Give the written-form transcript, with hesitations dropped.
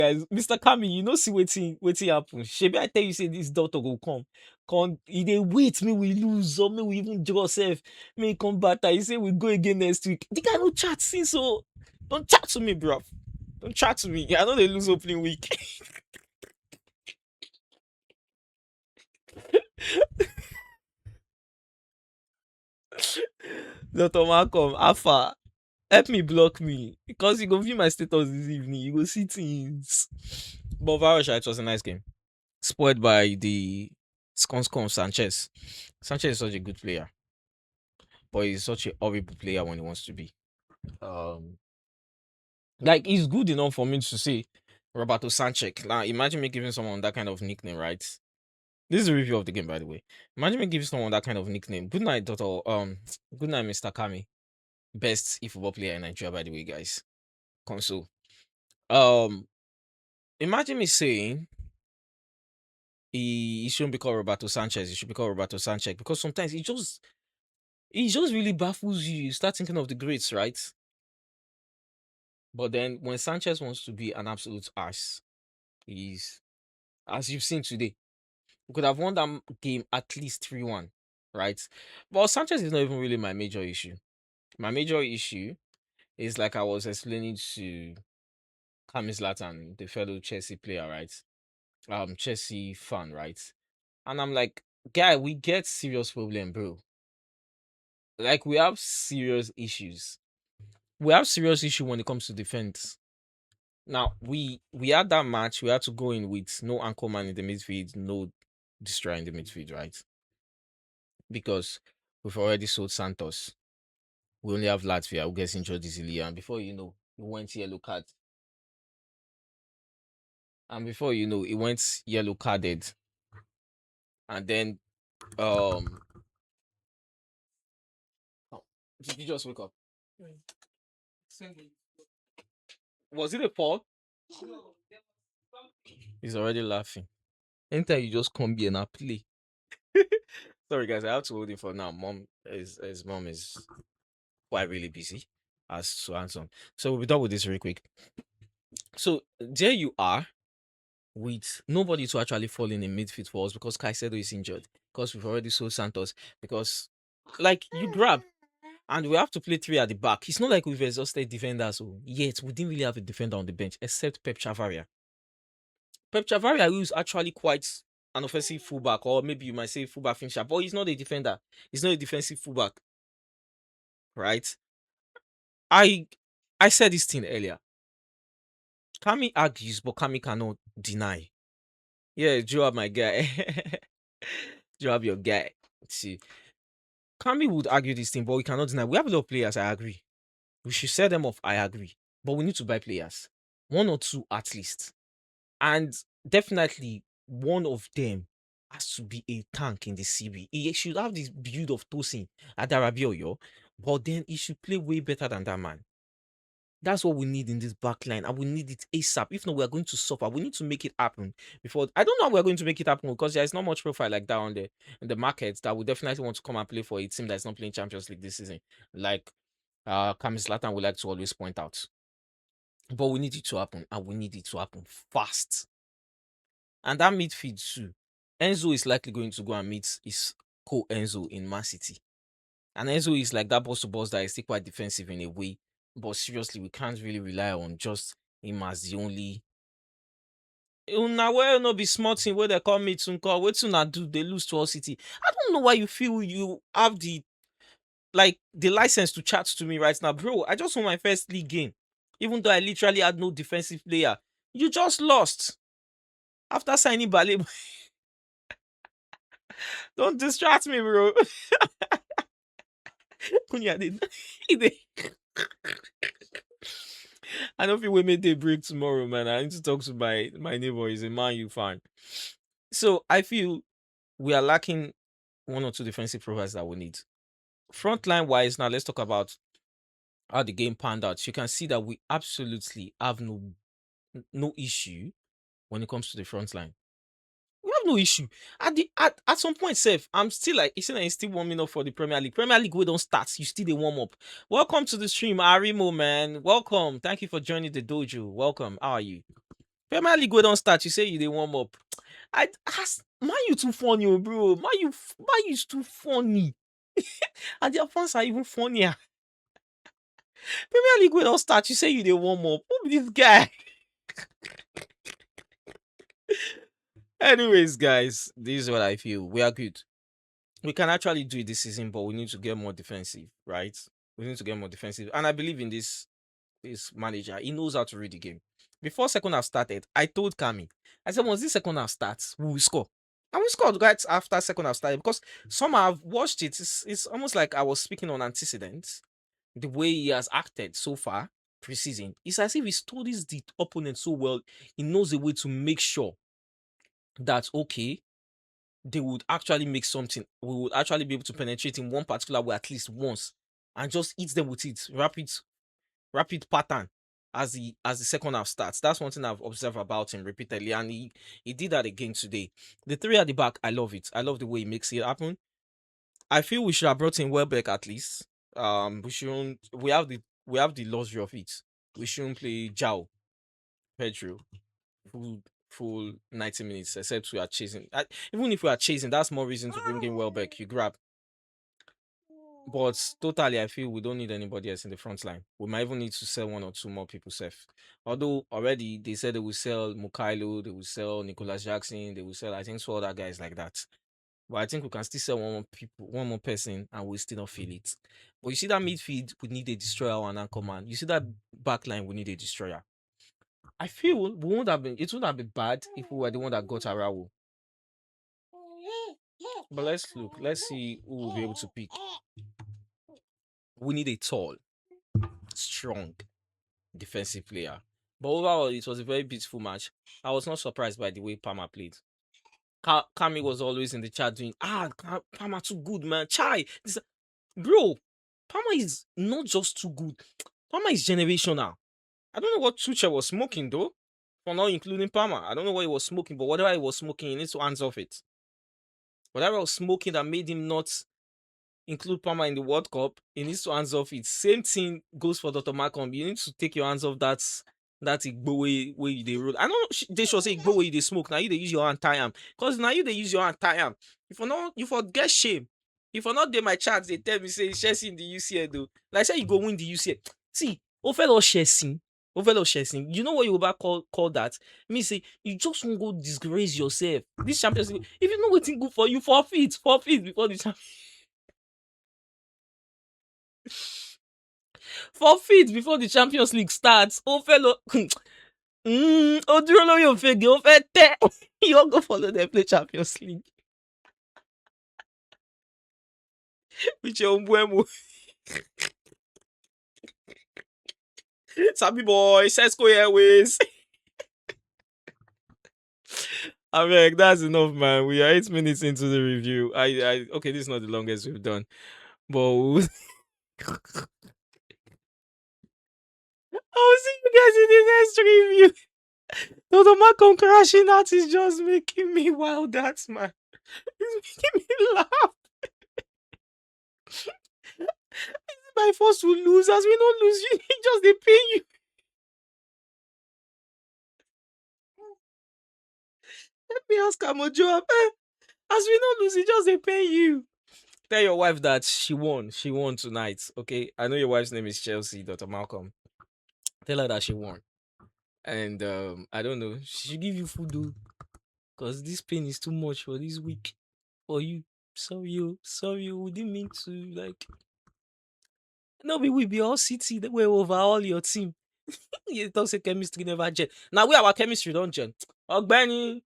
Guys, Mr. Kami, you know see waiting happen. Shebi I tell you say this doctor go come. Come, he dey wait me we lose or me we even draw self. May he come back. He say we go again next week. The guy no chat since so don't chat to me, bro. Don't chat to me. I know they lose opening week. Dr. Malcolm, Alpha, help me block me because you go view my status this evening. You go see things. But Varosha, it was a nice game. Spoiled by the Sconscon Sanchez. Sanchez is such a good player, but he's such a horrible player when he wants to be. Um, like he's good enough for me to say Roberto Sanchez. Now imagine me giving someone that kind of nickname, right? This is a review of the game, by the way. Imagine me giving someone that kind of nickname. Good night, Doctor. Good night, Mr. Kami. Best football player in Nigeria, by the way, guys. Console. Imagine me saying he shouldn't be called Roberto Sanchez. He should be called Roberto Sanchez because sometimes he just really baffles you. You start thinking of the greats, right? But then when Sanchez wants to be an absolute ass, he's as you've seen today. We could have won that game at least 3-1, right? But Sanchez is not even really my major issue. My major issue is like I was explaining to Kamis Latan, the fellow Chelsea player, right? Chelsea fan, right? And I'm like, guy, we get serious problem, bro. Like we have serious issues. We have serious issue when it comes to defense. Now we had that match. We had to go in with no anchor man in the midfield, no destroyer in the midfield, right? Because we've already sold Santos. We only have Latvia who gets injured easily, and before you know, he went yellow card. And before you know, he went yellow carded. And then oh, did you just wake up? Was it a fall? He's already laughing. Anytime you just come here and play. Sorry guys, I have to hold him for now. His mom is quite really busy as to answer. So we'll be done with this really quick. So there you are with nobody to actually fall in midfield for us because Caicedo is injured. Because we've already sold Santos. Because like you grab and we have to play 3 at the back. It's not like we've exhausted defenders. So yet we didn't really have a defender on the bench except Pep Chavaria. Pep Chavaria, who is actually quite an offensive fullback, or maybe you might say fullback finisher, but he's not a defender. He's not a defensive fullback, right? I said this thing earlier. Kami argues, but Kami cannot deny. Yeah, Joab, my guy. Joab, your guy. See, Kami would argue this thing, but we cannot deny. We have a lot of players, I agree. We should sell them off, I agree. But we need to buy players. 1 or 2 at least. And definitely one of them has to be a tank in the CB. He should have this build of Tosin Adarabioyo, but then he should play way better than that man. That's what we need in this back line, and we need it ASAP. If not, we are going to suffer. We need to make it happen before. I don't know how we're going to make it happen because there is not much profile like that on the in the market that would definitely want to come and play for a team that's not playing Champions League this season. Like Kamis Latan would like to always point out. But we need it to happen, and we need it to happen fast. And that midfield too. Enzo is likely going to go and meet his co-Enzo in Man City. And Enzo is like that boss to boss that is still quite defensive in a way. But seriously, we can't really rely on just him as the only. Una well no be smart thing where they call me to call. What una do? They lose to all City. I don't know why you feel you have the license to chat to me right now, bro. I just won my first league game, even though I literally had no defensive player. You just lost after signing Baleba. Don't distract me, bro. Kunya did. I don't think we made a break tomorrow, man. I need to talk to my neighbor. He's a Man U fan. So I feel we are lacking 1 or 2 defensive profiles that we need. Frontline wise, now let's talk about how the game panned out. You can see that we absolutely have no issue when it comes to the front line. We have no issue. At some point, Seth, I'm still like, it's still warming up for the Premier League. Premier League, we don't start. You still they warm up. Welcome to the stream, Arimo, man. Welcome. Thank you for joining the dojo. Welcome. How are you? Premier League we don't start. You say you they warm up. I ask, man, you too funny, oh, bro. Man, you too funny. And their fans are even funnier. Premier League we don't start. You say you they warm up. Who be this guy? Anyways, guys, this is what I feel. We are good. We can actually do it this season, but we need to get more defensive, right? We need to get more defensive. And I believe in this manager. He knows how to read the game. Before second half started, I told Kami, I said, once this second half starts, we will score. And we scored right after second half started because somehow I've watched it. It's almost like I was speaking on antecedents. The way he has acted so far, preseason, it's as if he studies the opponent so well. He knows a way to make sure that, okay, they would actually make something. We would actually be able to penetrate in one particular way at least once and just eat them with it. Rapid pattern as the second half starts. That's one thing I've observed about him repeatedly, and he did that again today. The three at the back, I love it. I love the way he makes it happen. I feel we should have brought in Welbeck at least. We shouldn't. We have the luxury of it. We shouldn't play Jao Pedro full 90 minutes, except we are chasing. Even if we are chasing, that's more reason to bring in Welbeck. You grab. But totally, I feel we don't need anybody else in the front line. We might even need to sell one or two more people safe. Although already they said they will sell Mukailo, they will sell Nicholas Jackson, they will sell, I think, two other guys like that. But I think we can still sell one more person, and we still not feel it. But you see that midfield, we need a destroyer and anchor man. You see that back line, we need a destroyer. I feel it wouldn't have been bad if we were the one that got Arao. But let's look. Let's see who will be able to pick. We need a tall, strong defensive player. But overall, it was a very beautiful match. I was not surprised by the way Palmer played. Kami was always in the chat doing, Palmer too good, man. Chai, bro, Palmer is not just too good. Palmer is generational. I don't know what Tuchel was smoking though, for not including Palmer. I don't know what he was smoking, but whatever he was smoking, he needs to hands off it. Whatever he was smoking that made him not include Palmer in the World Cup, he needs to hands off it. Same thing goes for Dr. Malcolm. You need to take your hands off that Igbo way they roll. I know they should say Igbo way they smoke. Now you they use your hand tie am. Because now you they use your hand tie am. You forget shame. If you're not there, my chat, they tell me say Chelsea in the UCL though. Like say you go win the UCL. See, Ofelo Chelsea. Ofelo Chelsea. You know what you about call that? Me say you just won't go disgrace yourself. This Champions League, if you know what's good for you, forfeit before the forfeit before the Champions League starts. Oh, fellow. Oh, do you know your fake? You all go follow them play Champions League. With your Mbuemo. Sabi boy, Sesco Airways. I mean, that's enough, man. We are 8 minutes into the review. Okay, this is not the longest we've done, but I'll see you guys in the next review. The Malcolm crashing out is just making me wild. That's man. It's making me laugh. By force we lose, as we don't lose, you just they pay you. Let me ask Amojo, as we don't lose, it just they pay you. Tell your wife that she won. She won tonight. Okay, I know your wife's name is Chelsea, Dr. Malcolm. Tell her that she won. And I don't know. She should give you food though, cause this pain is too much for this week for you. Sorry, we didn't mean to like. No, we be all city that way over all your team. You don't say chemistry never gel. Now we our chemistry don't gel. Ogbeni,